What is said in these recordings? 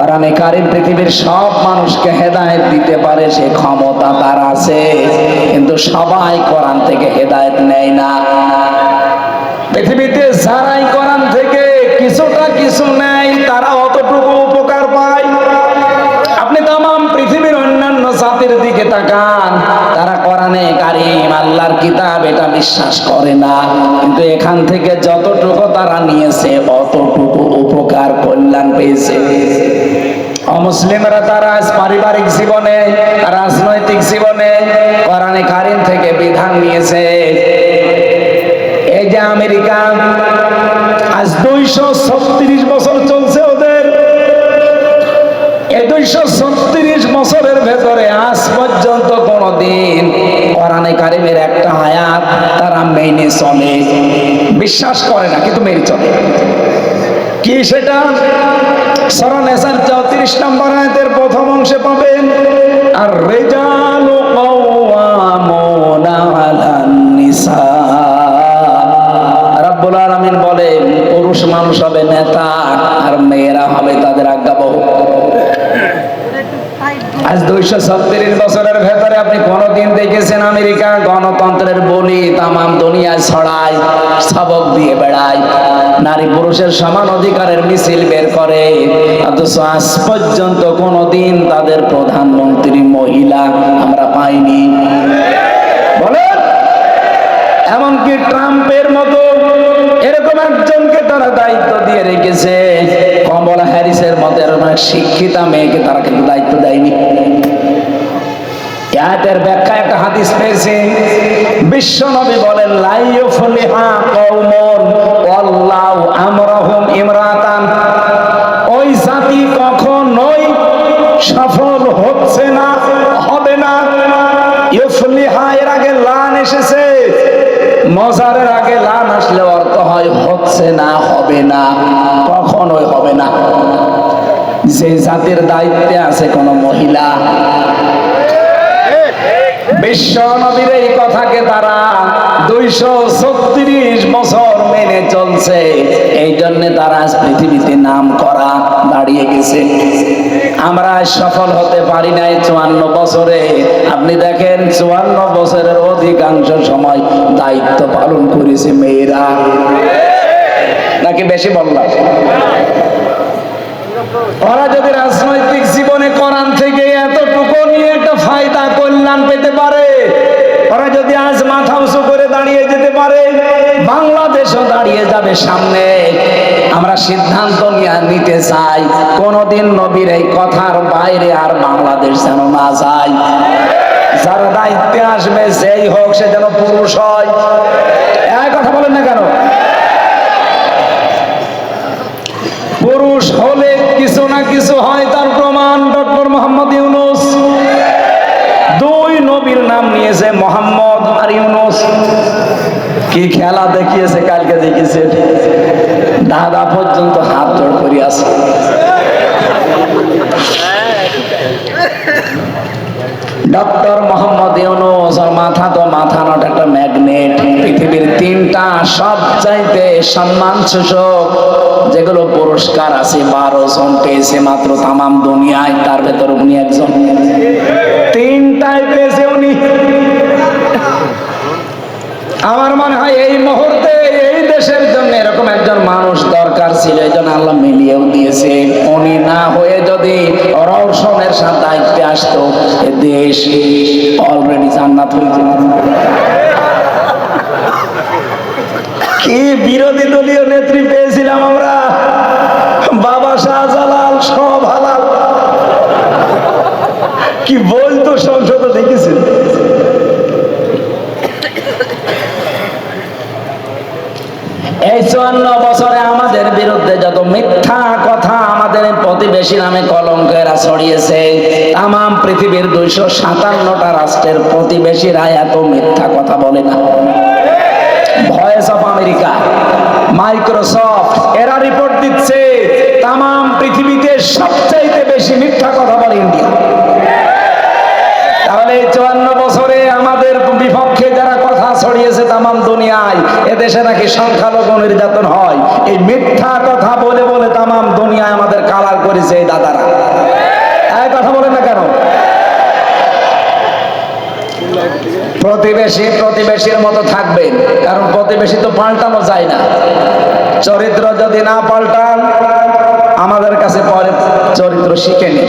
কোরআনে কারীম পৃথিবীর সব মানুষকে হেদায়েত দিতে পারে, সে ক্ষমতা তার আছে, কিন্তু সবাই কোরআন থেকে হেদায়েত নেয় না। পৃথিবীতে যারাই কোরআন থেকে কিছুটা কিছু নেয় তারা অতটুকু উপকার পায়। আপনি তামাম পৃথিবীর অন্যান্য জাতির দিকে তাকান, তারা কোরআনে কারীম আল্লাহর কিতাব এটা বিশ্বাস করে না, কিন্তু এখান থেকে যতটুকু তারা নিয়েছে অতটুকু উপকার কল্যাণ পেয়েছে। অমুসলিমরা তারা আজ পারিবারিক জীবনে, রাজনৈতিক জীবনে কোরআনে কারীম থেকে বিধান নিয়েছে। এই যে আমেরিকা, আজ 236 বছর চলছে ওদের। এই 236 বছরের ভেতরে আজ পর্যন্ত কোনদিন কোরআনে কারীমের একটা আয়াত তারা মেনে চলে, বিশ্বাস করে না কিন্তু মেনে চলে। কি সেটা? সূরা নিসার 34 নম্বর আয়াতের প্রথম অংশে পাবেন, আর রিজালু কাওয়ামুনা আলান নিসা। রব্বুল আলামিন বলেন পুরুষ মানুষ হবে নেতা আর মেয়েরা হবে তাদের আজ্ঞাবহ। আজ 236 বছরের ভেতরে আপনি কোনদিন দেখেছেন আমেরিকা গণতন্ত্রের বলি তামাম দুনিয়ায় ছড়ায়, সবক দিয়ে বেড়ায়, নারী পুরুষের সমান অধিকারের মিছিল বের করে, অথচ আজ পর্যন্ত কোনদিন তাদের প্রধানমন্ত্রী মহিলা আমরা পাইনি? বলেন। এমনকি ট্রাম্পের মতো এরকম একজনকে তারা দায়িত্ব দিয়ে রেখেছে, কমলা হ্যারিসের মতো এরকম এক শিক্ষিতা মেয়েকে তারা কিন্তু দায়িত্ব দেয়নি। এর ব্যাখ্যা একটা হাদিস পেয়েছি, বিশ্ব নবী বলেন লা ইউফলিহা কওমুন ওয়াল্লাহু আমরাহুম ইমরাতান। ওই জাতি কখনোই সফল হচ্ছে না, হবে না। ইউফলিহা এর আগে লান এসেছে, মজারের আগে লান আসলে অর্থ হয় হচ্ছে না, হবে না, কখনোই হবে না। যে জাতির দায়িত্বে আছে কোন মহিলা, বিশ্ব নবীর এই কথাকে তারা 236 বছর মেনে চলছে, এই জন্য তারা আজ পৃথিবীতে নাম করা দাঁড়িয়ে গেছে। আমরা সফল হতে পারি নাই 54 বছরে। আপনি দেখেন 54 বছরের অধিকাংশ সময় দায়িত্ব পালন করেছে মেয়েরা, নাকি বেশি বললাম? ওরা যদি রাজনৈতিক জীবনে কোরআন থেকে এতটুকু নিয়ে একটা ফায়দা কল্যাণ পেতে পারে, ওরা যদি আজ মাথা উঁচু করে দাঁড়িয়ে যেতে পারে, বাংলাদেশও দাঁড়িয়ে যাবে সামনে। আমরা সিদ্ধান্ত নিতে চাই কোনদিন নবীর এই কথার বাইরে আর বাংলাদেশ যেন না যায়। যারা দায়িত্বে আসবে যেই হোক, সে যেন পুরুষ হয়। এই কথা বলেন না কেন? পুরুষ হলে কিছু না কিছু হয়, তার প্রমাণ ডক্টর মোহাম্মদ ইউনূস। 2 নবীর নাম নিয়েছে, মোহাম্মদ আর ইউনূস। কি খেলা দেখিয়েছে কালকে, দেখিয়েছে দাদা পর্যন্ত হাত জোড় করে আছে। ডক্টর মোহাম্মদ ইউনূস আর মাথা তো মাথা নট, একটা ম্যাগনেট। পৃথিবীর 3টা সবচাইতে সম্মানসূচক যেগুলো পুরস্কার আছে 12 জন পেয়েছে মাত্র তামাম দুনিয়ায়, তার ভেতর উনি একজন। 3টাই পেয়েছে উনি। আমার মনে হয় এই মুহূর্তে এই দেশের জন্য এরকম একজন মানুষ দরকার ছিল, এই জন্য আল্লাহ মিলিয়েও দিয়েছে। উনি না হয়ে যদি রওশনের সাথে দায়িত্বে আসতো, এ দেশ অলরেডি জান্নাত হয়ে যেত। কি বিরোধী দলীয় নেত্রী পেয়েছিলাম আমরা, বাবা শাহজালাল, সব হালাল। কি বলতো সংসদে, দেখেছেন? এই 54 বছরে আমাদের বিরুদ্ধে যত মিথ্যা কথা আমাদের প্রতিবেশী নামে কলঙ্কেরা ছড়িয়েছে, তামাম পৃথিবীর 257টা রাষ্ট্রের প্রতিবেশীরা এত মিথ্যা কথা বলে না। ভয়েস অফ আমেরিকা, মাইক্রোসফট এরা রিপোর্ট দিচ্ছে তামাম পৃথিবীতে সবচাইতে বেশি মিথ্যা কথা বলে ইন্ডিয়া। তাহলে 54 বছরে আমাদের বিপক্ষে যারা কথা ছড়িয়েছে তামাম দুনিয়ায়, এদেশে নাকি সংখ্যালঘু নির্যাতন হয়, এই মিথ্যা কথা বলে বলে তামাম দুনিয়া দুনিয়ায় আমাদের কালার করেছে এই দাদারা। এই কথা বলেন না কেন? প্রতিবেশী প্রতিবেশীর মতো থাকবেন, কারণ প্রতিবেশী তো পাল্টানো যায় না। চরিত্র যদি না পাল্টান, আমাদের কাছে পরে চরিত্র শিখে নি।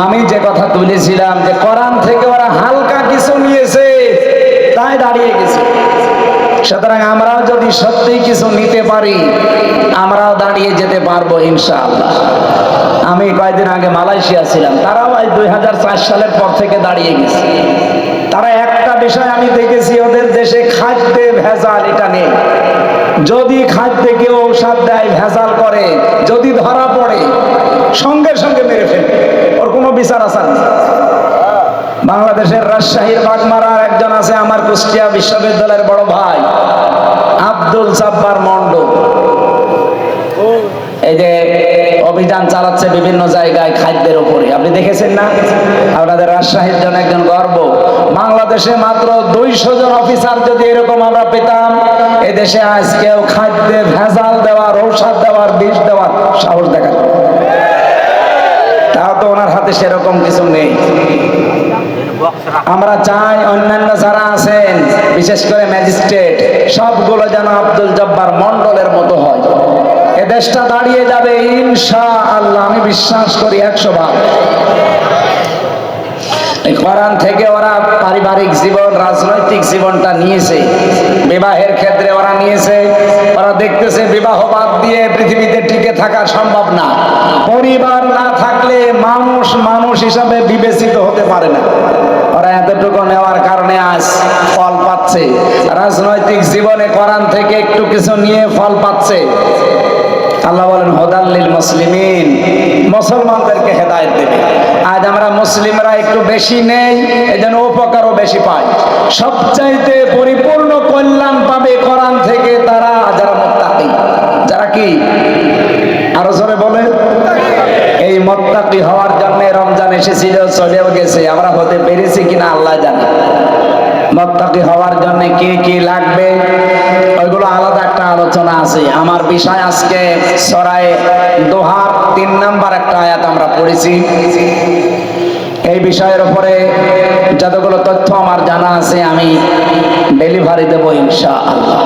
আমি যে কথা তুলেছিলাম যে কোরআন থেকে ওরা হালকা কিছু নিয়েছে, তাই দাঁড়িয়ে গেছে। সুতরাং আমরাও যদি সত্যি কিছু নিতে পারি, আমরাও দাঁড়িয়ে যেতে পারবো ইনশাআল্লাহ। আমি কয়েকদিন আগে মালয়েশিয়া ছিলাম, তারাও এই 2004 সালের পর থেকে দাঁড়িয়ে গেছে। তারা একটা বিষয় আমি দেখেছি, ওদের দেশে খাদ্যে ভেজাল এটা নেই। যদি খাদ্যে কেউ ঔষধ দেয়, ভেজাল করে, যদি ধরা পড়ে সঙ্গে সঙ্গে মেরে ফেলে, ওর কোনো বিচার আচার নেই। বাংলাদেশের রাজশাহীর বাগমারার একজন আছে, আমার কুষ্টিয়া বিশ্ববিদ্যালয়ের বড় ভাই আব্দুল জব্বার মন্ডল। এই যে অভিযান চালাচ্ছে বিভিন্ন জায়গায় খাদ্যের উপরে, আপনি দেখেছেন না? আপনাদের রাজশাহীর জন্য একজন গর্ব। বাংলাদেশে মাত্র 200 জন অফিসার যদি এরকম আমরা পেতাম, এদেশে আজকেও খাদ্যে ভেজাল দেওয়ার, ঔষধ দেওয়ার, বিষ দেওয়ার সাহস দেখাত। তাও তো ওনার হাতে সেরকম কিছু নেই। আমরা চাই অন্যান্য যারা আছেন, বিশেষ করে ম্যাজিস্ট্রেট, সবগুলো যেন আব্দুল জব্বার মন্ডলের মতো হয়। এ দেশটা দাঁড়িয়ে যাবে ইনশাআল্লাহ, আমি বিশ্বাস করি 100 ভাগ। এই কোরআন থেকে ওরা পারিবারিক জীবন, রাজনৈতিক জীবনটা নিয়েছে, বিবাহের ক্ষেত্রে ওরা নিয়েছে। ওরা দেখতেছে বিবাহ বাদ দিয়ে পৃথিবীতে টিকে থাকা সম্ভব না। পরিবার না থাকলে মানুষ মানুষ হিসাবে বিবেচিত হতে পারে না। ওরা এতটুকু নেওয়ার কারণে আজ ফল পাচ্ছে। রাজনৈতিক জীবনে কোরআন থেকে একটু কিছু নিয়ে ফল পাচ্ছে। আল্লাহ বলেন হুদাল্লিল মুসলিমিন, মুসলমানদেরকে হেদায়েত দেবে। আজ আমরা মুসলিমরা একটু বেশি নেই, এজন্য উপকারও বেশি পাই। সবচাইতে পরিপূর্ণ কল্যাণ পাবে কোরআন থেকে তারা যারা মুত্তাকি। যারা কি? আরো জোরে বলে। এই মুত্তাকি হওয়ার জন্য রমজান এসেছিল, চলেও গেছে। আমরা হতে পেরেছি কিনা আল্লাহ জানে। মুত্তাকি হওয়ার জন্য কি কি লাগবে ওইগুলো আলাদা একটা আলোচনা আছে। আমার বিষয় আজকে সূরা দোহার 3 নাম্বার একটা আয়াত আমরা পড়েছি। এই বিষয়ের উপরে যতগুলো তথ্য আমার জানা আছে আমি ডেলিভারি দেব ইনশাআল্লাহ।